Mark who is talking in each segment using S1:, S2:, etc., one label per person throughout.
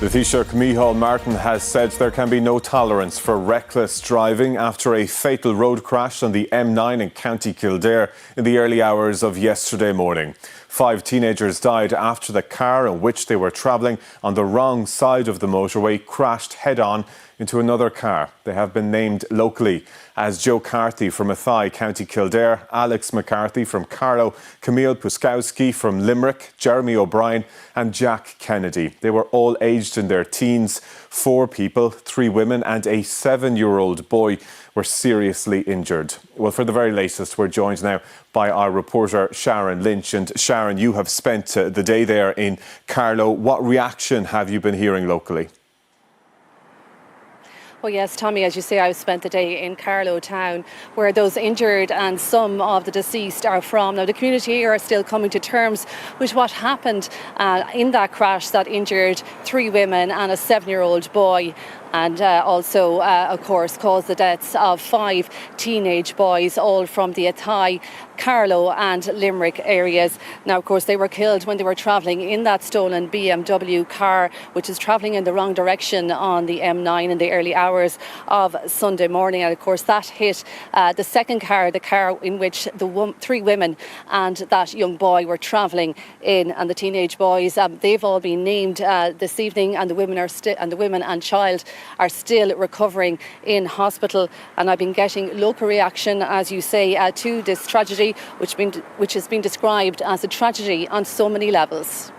S1: The Taoiseach Micheál Martin has said there can be no tolerance for reckless driving after a fatal road crash on the M9 in County Kildare in the early hours of yesterday morning. 5 teenagers died after the car in which they were travelling on the wrong side of the motorway crashed head-on into another car. They have been named locally as Joe Carthy from Athy, County Kildare, McCarthy from Carlow, Kamil Pustkowski from Limerick, Jeremy O'Brien and Jack Kennedy. They were all aged in their teens. 4 people, 3 women and a 7-year-old boy were seriously injured. Well, for the very latest, we're joined now by our reporter Sharon Lynch. And Sharon, you have spent the day there in Carlow. What reaction have you been hearing locally?
S2: Well, yes, Tommy, as you say, I've spent the day in Carlow town, where those injured and some of the deceased are from. Now, the community here are still coming to terms with what happened in that crash that injured 3 women and a 7-year-old boy. And also, of course, caused the deaths of 5 teenage boys, all from the Athy, Carlow and Limerick areas. Now, of course, they were killed when they were travelling in that stolen BMW car, which is travelling in the wrong direction on the M9 in the early hours of Sunday morning. And, of course, that hit the second car, the car in which the 3 women and that young boy were travelling in. And the teenage boys, they've all been named this evening, and the women and child are still recovering in hospital. And I've been getting local reaction, as you say, to this tragedy, which has been described as a tragedy on so many levels.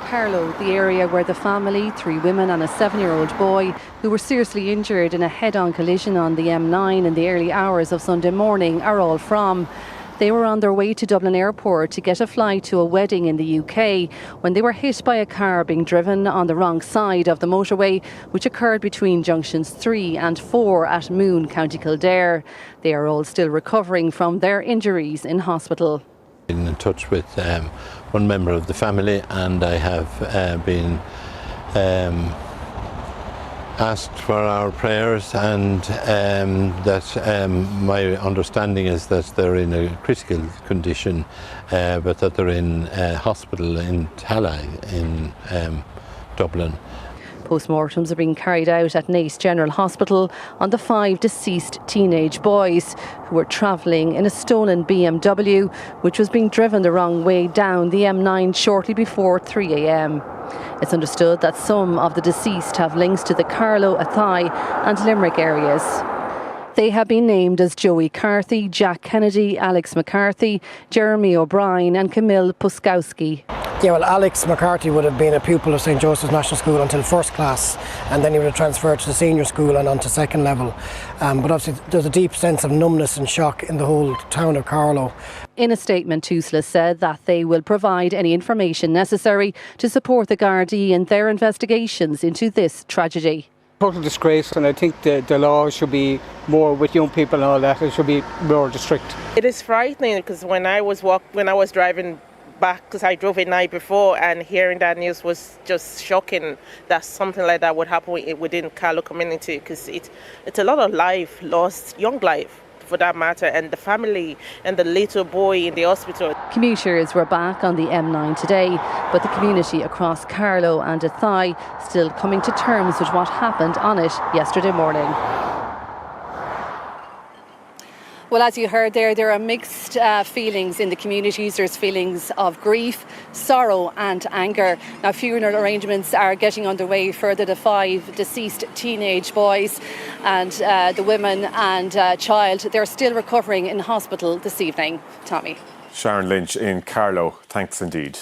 S2: Carlow, the area where the family, 3 women and a 7-year-old boy, who were seriously injured in a head-on collision on the M9 in the early hours of Sunday morning, are all from. They were on their way to Dublin Airport to get a flight to a wedding in the UK when they were hit by a car being driven on the wrong side of the motorway, which occurred between junctions 3 and 4 at Moon, County Kildare. They are all still recovering from their injuries in hospital.
S3: In touch with one member of the family, and I have been asked for our prayers, and that my understanding is that they're in a critical condition, but that they're in hospital in Athy in Dublin.
S2: Postmortems are being carried out at Naas General Hospital on the 5 deceased teenage boys who were travelling in a stolen BMW, which was being driven the wrong way down the M9 shortly before 3 a.m. It's understood that some of the deceased have links to the Carlow, Athy and Limerick areas. They have been named as Joe Carthy, Jack Kennedy, McCarthy, Jeremy O'Brien and Kamil Pustkowski.
S4: Yeah, well, McCarthy would have been a pupil of St. Joseph's National School until first class, and then he would have transferred to the senior school and on to second level. But obviously there's a deep sense of numbness and shock in the whole town of Carlow.
S2: In a statement, TUSLA said that they will provide any information necessary to support the Gardaí in their investigations into this tragedy.
S5: Total disgrace, and I think the law should be more with young people and all that. It should be more strict.
S6: It is frightening because when I was driving back, because I drove at night before, and hearing that news was just shocking that something like that would happen within Carlow community, because it's a lot of life lost, young life for that matter, and the family and the little boy in the hospital.
S2: Commuters were back on the M9 today, but the community across Carlow and Athy still coming to terms with what happened on it yesterday morning. Well, as you heard there are mixed feelings in the communities. There's feelings of grief, sorrow and anger. Now, funeral arrangements are getting underway for the 5 deceased teenage boys, and the women and child, they're still recovering in hospital this evening. Tommy.
S1: Sharon Lynch in Carlow. Thanks indeed.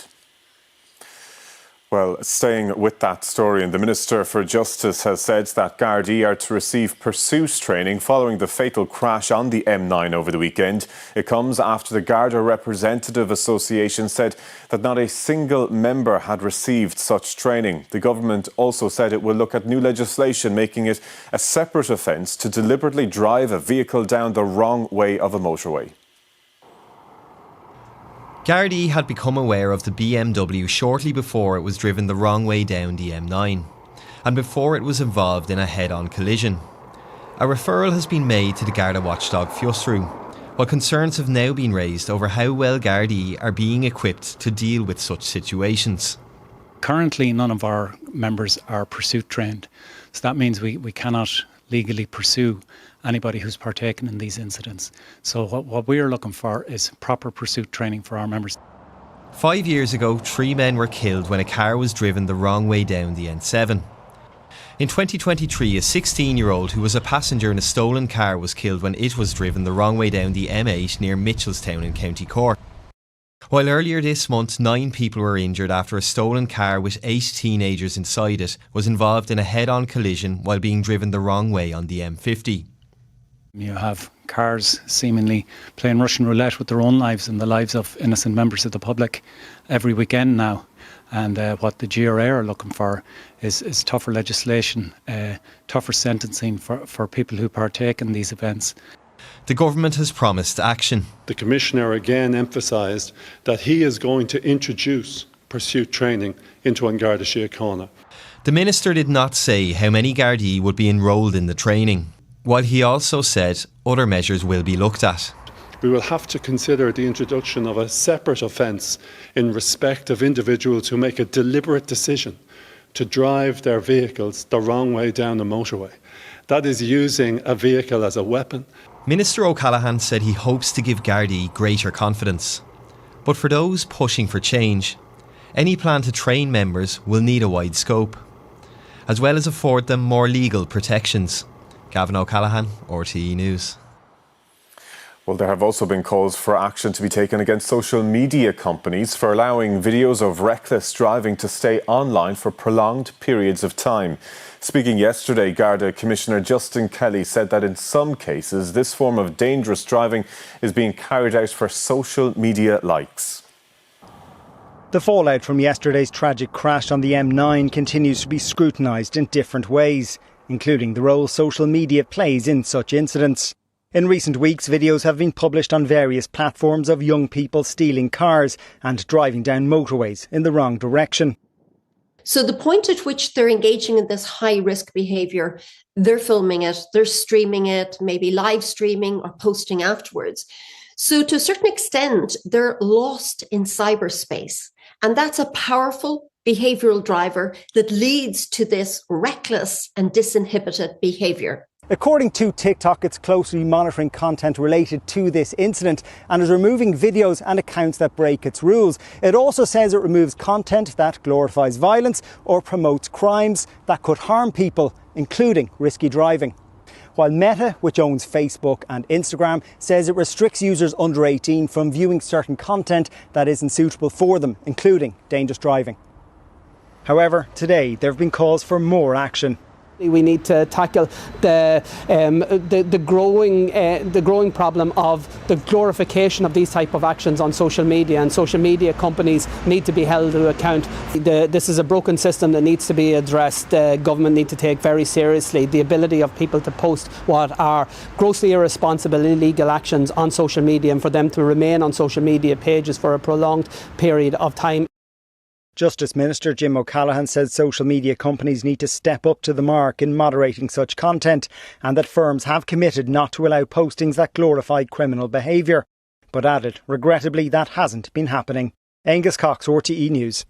S1: Well, staying with that story, and the Minister for Justice has said that Gardaí are to receive pursuit training following the fatal crash on the M9 over the weekend. It comes after the Garda Representative Association said that not a single member had received such training. The government also said it will look at new legislation making it a separate offence to deliberately drive a vehicle down the wrong way of a motorway.
S7: Gardaí had become aware of the BMW shortly before it was driven the wrong way down the M9, and before it was involved in a head-on collision. A referral has been made to the Garda watchdog Fiosrú, while concerns have now been raised over how well Gardaí are being equipped to deal with such situations.
S8: Currently, none of our members are pursuit trained. So that means we cannot legally pursue anybody who's partaken in these incidents. So what we are looking for is proper pursuit training for our members.
S7: 5 years ago, 3 men were killed when a car was driven the wrong way down the N7. In 2023, a 16-year-old who was a passenger in a stolen car was killed when it was driven the wrong way down the M8 near Mitchelstown in County Cork. While earlier this month, 9 people were injured after a stolen car with 8 teenagers inside it was involved in a head-on collision while being driven the wrong way on the M50.
S8: You have cars seemingly playing Russian roulette with their own lives and the lives of innocent members of the public every weekend now. And what the GRA are looking for is tougher legislation, tougher sentencing for people who partake in these events.
S7: The government has promised action.
S9: The Commissioner again emphasised that he is going to introduce pursuit training into An Garda Síochána.
S7: The Minister did not say how many Gardaí would be enrolled in the training, while he also said other measures will be looked at.
S9: We will have to consider the introduction of a separate offence in respect of individuals who make a deliberate decision to drive their vehicles the wrong way down the motorway. That is using a vehicle as a weapon.
S7: Minister O'Callaghan said he hopes to give Gardaí greater confidence. But for those pushing for change, any plan to train members will need a wide scope, as well as afford them more legal protections. Gavin O'Callaghan, RTE News.
S1: Well, there have also been calls for action to be taken against social media companies for allowing videos of reckless driving to stay online for prolonged periods of time. Speaking yesterday, Garda Commissioner Justin Kelly said that in some cases this form of dangerous driving is being carried out for social media likes.
S10: The fallout from yesterday's tragic crash on the M9 continues to be scrutinised in different ways, including the role social media plays in such incidents. In recent weeks, videos have been published on various platforms of young people stealing cars and driving down motorways in the wrong direction.
S11: So the point at which they're engaging in this high-risk behaviour, they're filming it, they're streaming it, maybe live streaming or posting afterwards. So to a certain extent, they're lost in cyberspace. And that's a powerful behavioural driver that leads to this reckless and disinhibited behaviour.
S10: According to TikTok, it's closely monitoring content related to this incident and is removing videos and accounts that break its rules. It also says it removes content that glorifies violence or promotes crimes that could harm people, including risky driving. While Meta, which owns Facebook and Instagram, says it restricts users under 18 from viewing certain content that isn't suitable for them, including dangerous driving. However, today there have been calls for more action.
S12: We need to tackle the growing problem of the glorification of these type of actions on social media, and social media companies need to be held to account. This is a broken system that needs to be addressed. The government need to take very seriously the ability of people to post what are grossly irresponsible illegal actions on social media, and for them to remain on social media pages for a prolonged period of time.
S10: Justice Minister Jim O'Callaghan says social media companies need to step up to the mark in moderating such content, and that firms have committed not to allow postings that glorify criminal behaviour, but added, regrettably, that hasn't been happening. Angus Cox, RTE News.